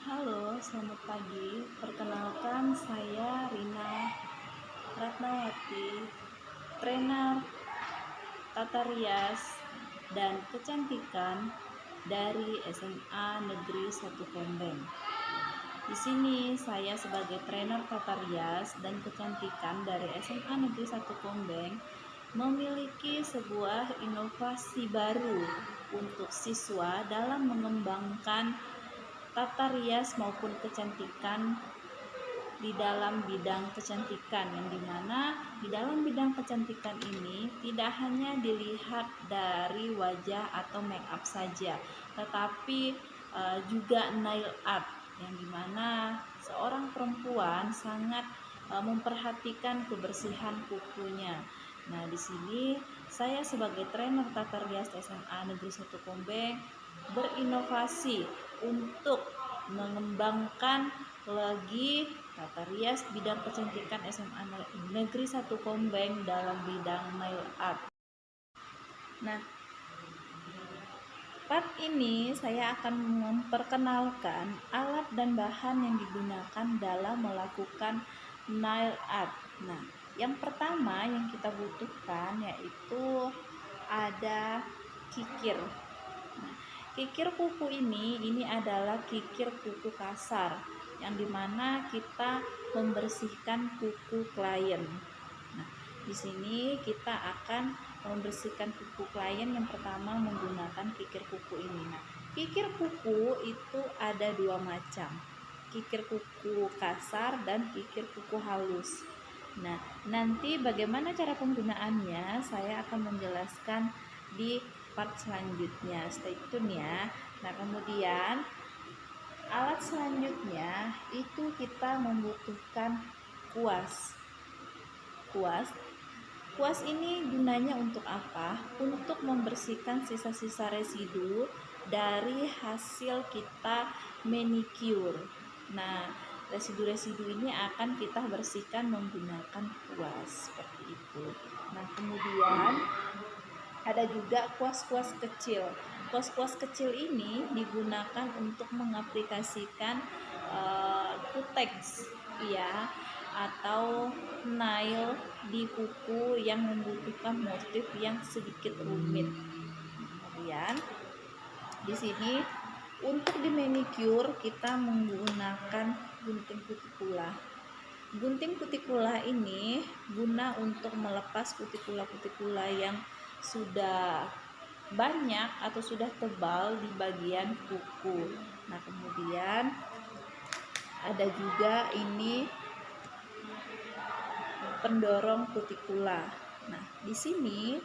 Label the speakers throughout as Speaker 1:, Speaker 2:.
Speaker 1: Halo, selamat pagi. Perkenalkan, saya Rina Ratnawati, trainer tata rias dan kecantikan dari SMA Negeri 1 Kombeng. Di sini saya sebagai trainer tata rias dan kecantikan dari SMA Negeri 1 Kombeng memiliki sebuah inovasi baru untuk siswa dalam mengembangkan tata rias maupun kecantikan di dalam bidang kecantikan, yang dimana di dalam bidang kecantikan ini tidak hanya dilihat dari wajah atau make up saja, tetapi juga nail art, yang dimana seorang perempuan sangat memperhatikan kebersihan kukunya. Nah, di sini saya sebagai trainer tata rias SMA Negeri 1 Kombeng berinovasi untuk mengembangkan lagi tata rias bidang kecantikan SMA Negeri 1 Kombeng dalam bidang nail art. Nah, part ini saya akan memperkenalkan alat dan bahan yang digunakan dalam melakukan nail art. Nah, yang pertama yang kita butuhkan yaitu ada kikir. Nah, kikir kuku ini adalah kikir kuku kasar, yang dimana kita membersihkan kuku klien. Nah, di sini kita akan membersihkan kuku klien yang pertama menggunakan kikir kuku ini. Nah, kikir kuku itu ada dua macam, kikir kuku kasar dan kikir kuku halus. Nah, nanti bagaimana cara penggunaannya saya akan menjelaskan di part selanjutnya. Stay tune ya. Nah, kemudian alat selanjutnya itu kita membutuhkan kuas. Kuas ini gunanya untuk apa? Untuk membersihkan sisa-sisa residu dari hasil kita manicure. Nah, residu-residu ini akan kita bersihkan menggunakan kuas seperti itu. Nah, kemudian ada juga kuas-kuas kecil. Kuas-kuas kecil ini digunakan untuk mengaplikasikan kuteks ya, atau nail di kuku yang membutuhkan motif yang sedikit rumit. Kemudian di sini untuk di manicure kita menggunakan gunting kutikula. Gunting kutikula ini guna untuk melepas kutikula-kutikula yang sudah banyak atau sudah tebal di bagian kuku. Nah, kemudian ada juga ini pendorong kutikula. Nah, di sini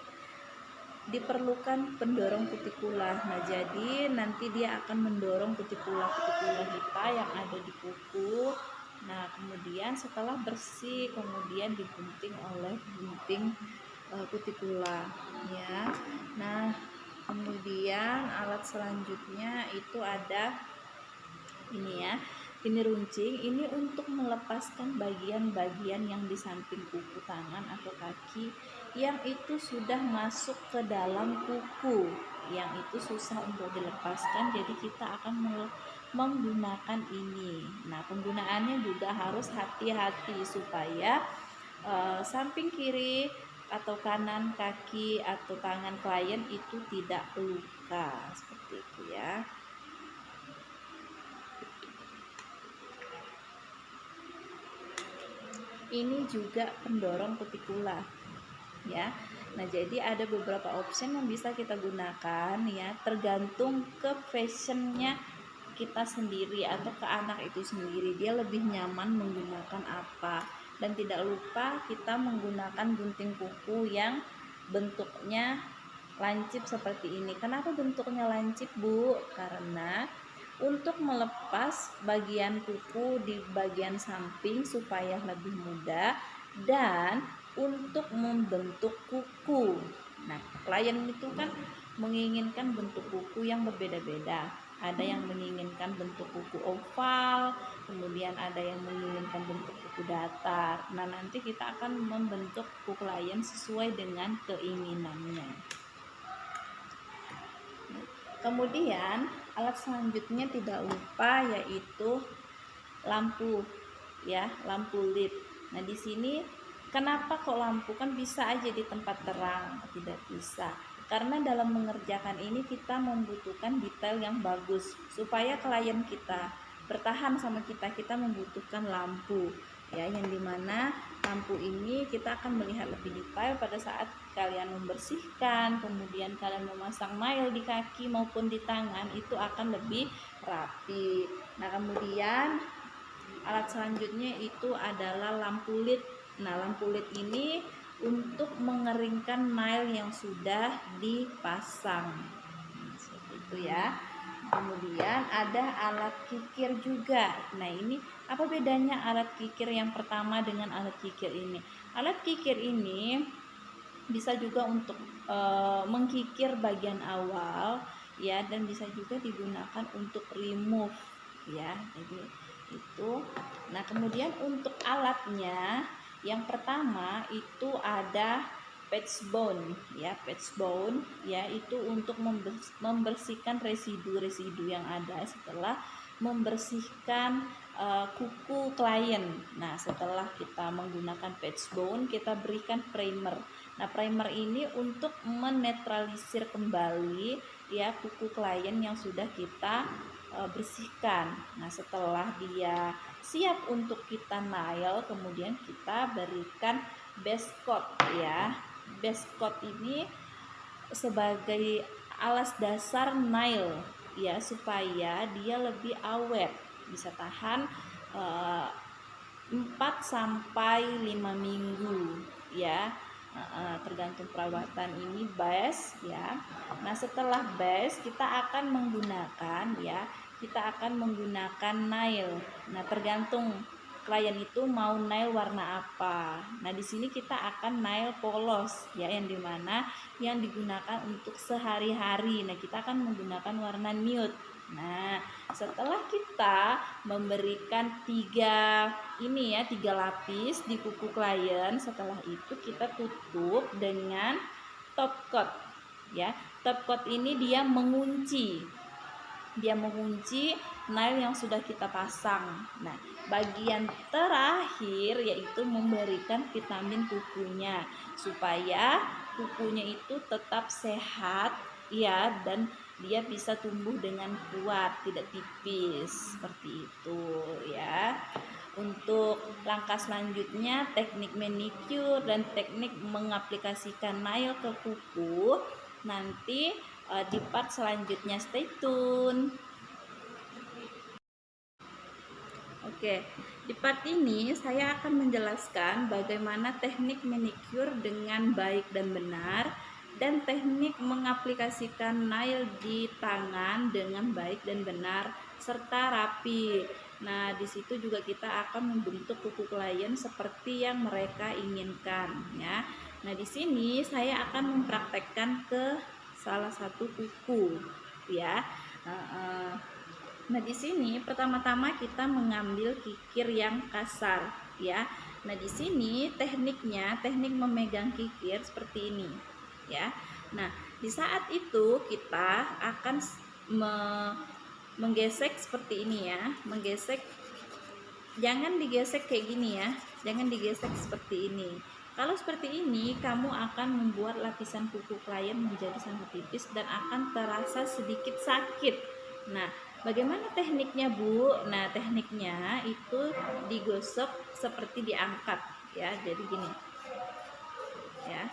Speaker 1: diperlukan pendorong kutikula. Nah, jadi nanti dia akan mendorong kutikula-kutikula kita yang ada di kuku. Nah, kemudian setelah bersih, kemudian digunting oleh gunting kutikula ya. Nah, kemudian alat selanjutnya itu ada ini ya, ini runcing. Ini untuk melepaskan bagian-bagian yang di samping kuku tangan atau kaki yang itu sudah masuk ke dalam kuku, yang itu susah untuk dilepaskan, jadi kita akan menggunakan ini. Nah, penggunaannya juga harus hati-hati supaya samping kiri atau kanan kaki atau tangan klien itu tidak luka, seperti itu ya. Ini juga pendorong kutikula ya. Nah, jadi ada beberapa option yang bisa kita gunakan ya, tergantung ke fashionnya kita sendiri atau ke anak itu sendiri, dia lebih nyaman menggunakan apa. Dan tidak lupa kita menggunakan gunting kuku yang bentuknya lancip seperti ini. Kenapa bentuknya lancip, Bu? Karena untuk melepas bagian kuku di bagian samping supaya lebih mudah dan untuk membentuk kuku. Nah, klien itu kan menginginkan bentuk kuku yang berbeda-beda. Ada yang menginginkan bentuk kuku oval, kemudian ada yang menginginkan bentuk kuku datar. Nah, nanti kita akan membentuk kuku klien sesuai dengan keinginannya. Kemudian alat selanjutnya tidak lupa yaitu lampu, ya, lampu LED. Nah, di sini kenapa kok lampu, kan bisa aja di tempat terang? Tidak bisa. Karena dalam mengerjakan ini kita membutuhkan detail yang bagus supaya klien kita bertahan sama kita membutuhkan lampu, ya, yang dimana lampu ini kita akan melihat lebih detail pada saat kalian membersihkan, kemudian kalian memasang nail di kaki maupun di tangan, itu akan lebih rapi. Nah, kemudian alat selanjutnya itu adalah lampu LED. Nah, lampu LED ini untuk mengeringkan nail yang sudah dipasang. Seperti itu ya. Kemudian ada alat kikir juga. Nah, ini apa bedanya alat kikir yang pertama dengan alat kikir ini? Alat kikir ini bisa juga untuk mengkikir bagian awal, ya, dan bisa juga digunakan untuk remove, ya. Jadi itu. Nah, kemudian untuk alatnya yang pertama itu ada patch bone, ya, patch bone, ya, itu untuk membersihkan residu-residu yang ada setelah membersihkan kuku klien. Nah, setelah kita menggunakan patch bone, kita berikan primer. Nah, primer ini untuk menetralisir kembali, ya, kuku klien yang sudah kita bersihkan. Nah, setelah dia siap untuk kita nail, kemudian kita berikan base coat, ya. Base coat ini sebagai alas dasar nail, ya, supaya dia lebih awet, bisa tahan 4 sampai 5 minggu, ya. Tergantung perawatan ini base, ya. Nah, setelah base kita akan menggunakan, ya, kita akan menggunakan nail. Nah, tergantung klien itu mau nail warna apa. Nah, di sini kita akan nail polos, ya, yang dimana yang digunakan untuk sehari-hari. Nah, kita akan menggunakan warna nude. Nah, setelah kita memberikan tiga lapis di kuku klien, setelah itu kita tutup dengan top coat, ya. Top coat ini dia mengunci nail yang sudah kita pasang. Nah, bagian terakhir yaitu memberikan vitamin kukunya supaya kukunya itu tetap sehat, ya, dan dia bisa tumbuh dengan kuat, tidak tipis, seperti itu, ya. Untuk langkah selanjutnya teknik manicure dan teknik mengaplikasikan nail ke kuku nanti di part selanjutnya. Stay tune. Oke, di part ini saya akan menjelaskan bagaimana teknik manicure dengan baik dan benar, dan teknik mengaplikasikan nail di tangan dengan baik dan benar serta rapi. Nah, di situ juga kita akan membentuk kuku klien seperti yang mereka inginkan, ya. Nah, di sini saya akan mempraktekkan ke salah satu kuku, ya. Nah, di sini pertama-tama kita mengambil kikir yang kasar, ya. Nah, di sini teknik memegang kikir seperti ini, ya. Nah, di saat itu kita akan menggesek seperti ini, ya. Menggesek, jangan digesek kayak gini, ya. Jangan digesek seperti ini. Kalau seperti ini, kamu akan membuat lapisan kuku klien menjadi sangat tipis dan akan terasa sedikit sakit. Nah, bagaimana tekniknya, Bu? Nah, tekniknya itu digosok seperti diangkat, ya. Jadi gini, ya.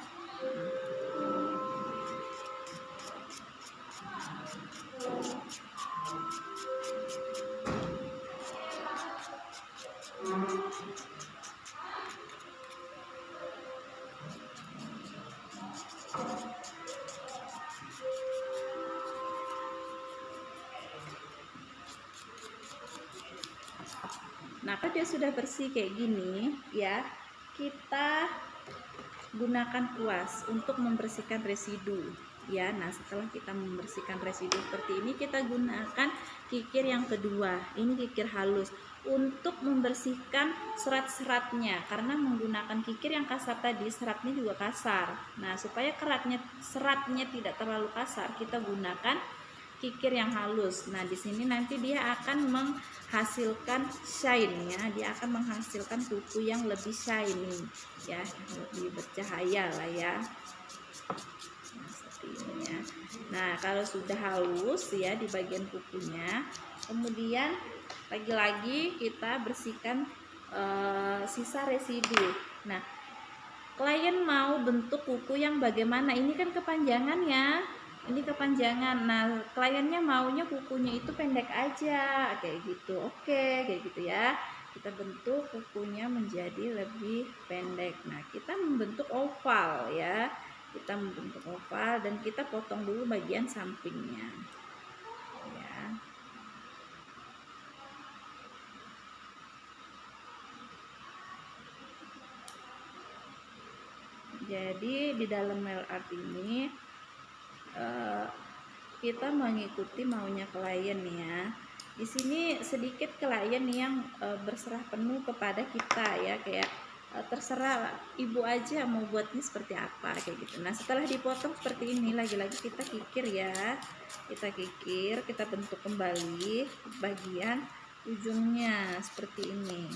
Speaker 1: Nah, kalau dia sudah bersih kayak gini, ya, kita gunakan kuas untuk membersihkan residu, ya. Nah, setelah kita membersihkan residu seperti ini, kita gunakan kikir yang kedua. Ini kikir halus untuk membersihkan serat-seratnya, karena menggunakan kikir yang kasar tadi seratnya juga kasar. Nah, supaya seratnya tidak terlalu kasar, kita gunakan kikir yang halus. Nah, di sini nanti dia akan menghasilkan shine ya, dia akan menghasilkan kuku yang lebih shiny ya, lebih bercahaya lah ya. Nah, seperti ini ya. Nah, kalau sudah halus ya di bagian kukunya, kemudian lagi-lagi kita bersihkan sisa residu. Nah, klien mau bentuk kuku yang bagaimana? Ini kan kepanjangan ya. Ini kepanjangan. Nah, kliennya maunya kukunya itu pendek aja, kayak gitu. Oke, kayak gitu ya. Kita bentuk kukunya menjadi lebih pendek. Nah, kita membentuk oval ya. Kita membentuk oval dan kita potong dulu bagian sampingnya. Ya. Jadi di dalam nail art ini kita mengikuti maunya klien ya. Di sini sedikit klien yang berserah penuh kepada kita ya, kayak terserah ibu aja mau buatnya seperti apa kayak gitu. Nah, setelah dipotong seperti ini, lagi-lagi kita kikir ya. Kita kikir, kita bentuk kembali bagian ujungnya seperti ini.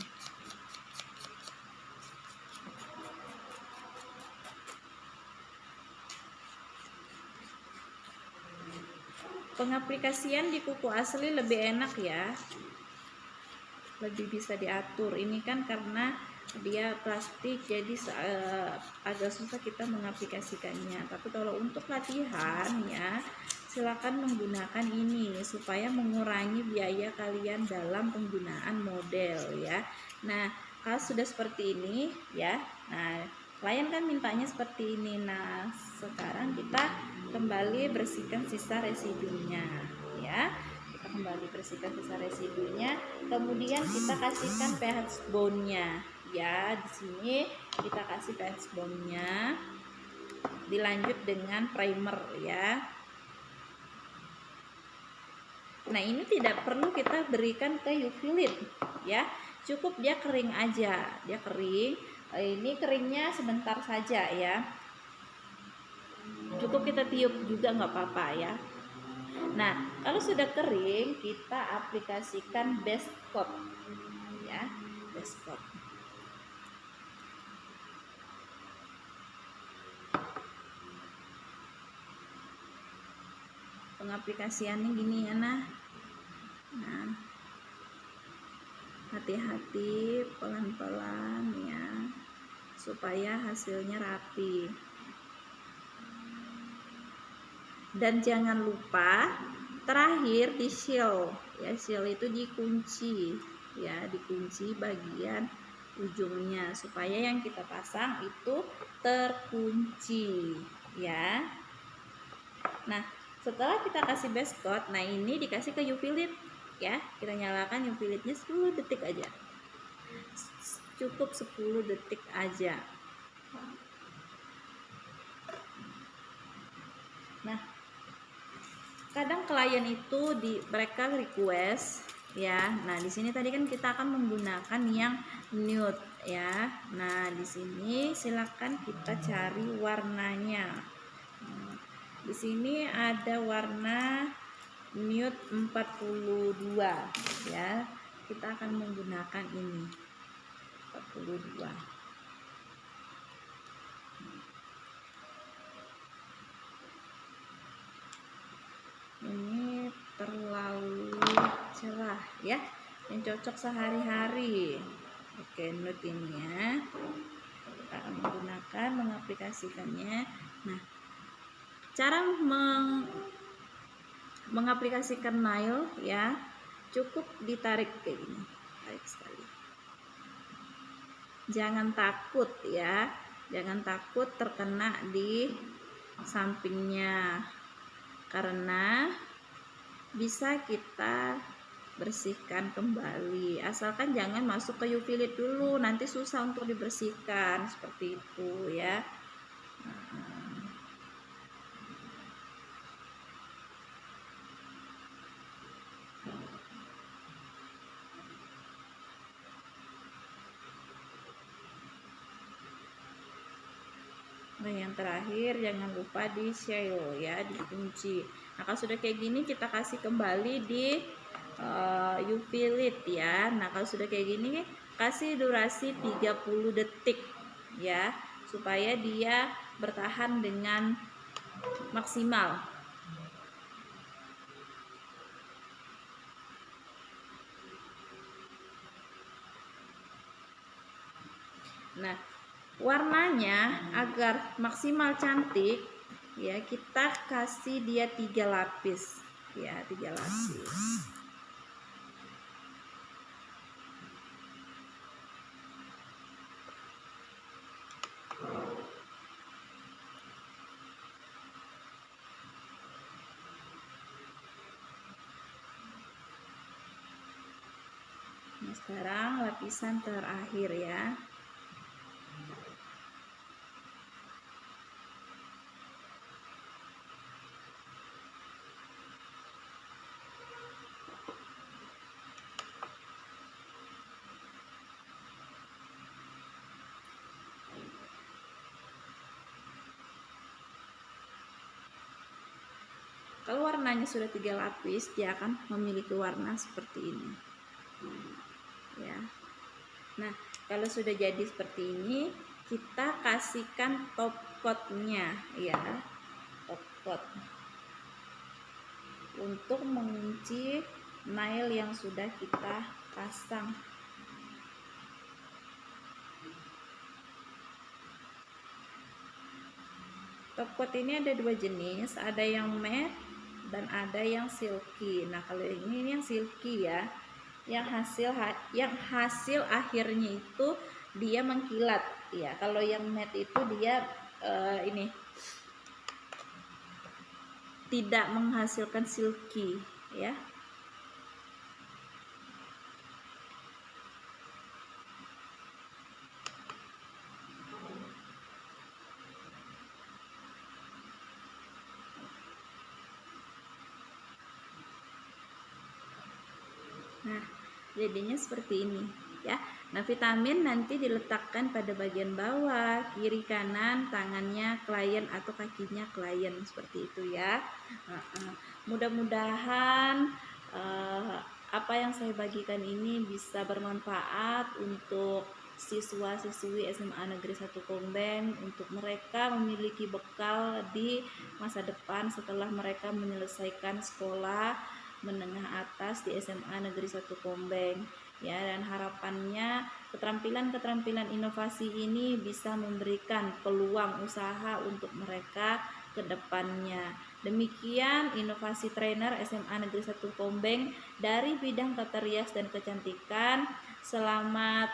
Speaker 1: Pengaplikasian di kuku asli lebih enak ya, lebih bisa diatur. Ini kan karena dia plastik jadi agak susah kita mengaplikasikannya, tapi kalau untuk latihan ya silakan menggunakan ini supaya mengurangi biaya kalian dalam penggunaan model ya. Nah, kalau sudah seperti ini ya, nah klien kan mintanya seperti ini. Nah, sekarang kita kembali bersihkan sisa residunya ya. Kita kembali bersihkan sisa residunya, kemudian kita kasihkan pH bone-nya ya. Di sini kita kasih pH bone-nya, dilanjut dengan primer ya. Nah, ini tidak perlu kita berikan ke UV light ya, cukup dia kering aja, dia kering. Ini keringnya sebentar saja ya, cukup kita tiup juga nggak apa-apa ya. Nah, kalau sudah kering kita aplikasikan base coat ya, base coat. Pengaplikasiannya gini ya, nah hati-hati, pelan-pelan ya, supaya hasilnya rapi. Dan jangan lupa terakhir di seal ya, seal itu dikunci ya, dikunci bagian ujungnya supaya yang kita pasang itu terkunci ya. Nah, setelah kita kasih base coat, nah ini dikasih ke UV light ya. Kita nyalakan UV light-nya 10 detik aja. Cukup 10 detik aja. Nah, kadang klien itu mereka request ya. Nah, di sini tadi kan kita akan menggunakan yang nude ya. Nah, di sini silakan kita cari warnanya. Di sini ada warna nude 42 ya. Kita akan menggunakan ini 42. Ini terlalu cerah ya, yang cocok sehari-hari. Oke, nude ini ya. Kita akan menggunakan mengaplikasikannya. Nah, cara mengaplikasikan nail ya, cukup ditarik kayak gini, tarik sekali. Jangan takut ya, jangan takut terkena di sampingnya, karena bisa kita bersihkan kembali, asalkan jangan masuk ke UV light dulu, nanti susah untuk dibersihkan seperti itu ya. Nah, yang terakhir jangan lupa di seal ya, dikunci. Nah, kalau sudah kayak gini kita kasih kembali di UV light ya. Nah, kalau sudah kayak gini kasih durasi 30 detik ya, supaya dia bertahan dengan maksimal. Nah, warnanya agar maksimal cantik ya, kita kasih dia 3 lapis ya, 3 lapis. Nah, sekarang lapisan terakhir ya. Kalau warnanya sudah 3 lapis, dia akan memiliki warna seperti ini ya. Nah, kalau sudah jadi seperti ini, kita kasihkan top coatnya ya, top coat untuk mengunci nail yang sudah kita pasang. Top coat ini ada 2 jenis, ada yang matte dan ada yang silky. Nah, kalau ini yang silky ya, yang hasil akhirnya itu dia mengkilat ya. Kalau yang matte itu dia ini tidak menghasilkan silky ya. Nah, jadinya seperti ini ya. Nah, vitamin nanti diletakkan pada bagian bawah, kiri kanan, tangannya klien atau kakinya klien, seperti itu ya. Mudah-mudahan apa yang saya bagikan ini bisa bermanfaat untuk siswa-siswi SMA Negeri 1 Kombeng, untuk mereka memiliki bekal di masa depan setelah mereka menyelesaikan sekolah menengah atas di SMA Negeri 1 Kombeng ya. Dan harapannya keterampilan-keterampilan inovasi ini bisa memberikan peluang usaha untuk mereka ke depannya. Demikian inovasi trainer SMA Negeri 1 Kombeng dari bidang tata rias dan kecantikan. Selamat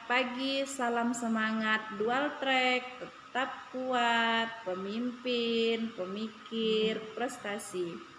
Speaker 1: pagi, salam semangat dual track, tetap kuat, pemimpin, pemikir, prestasi.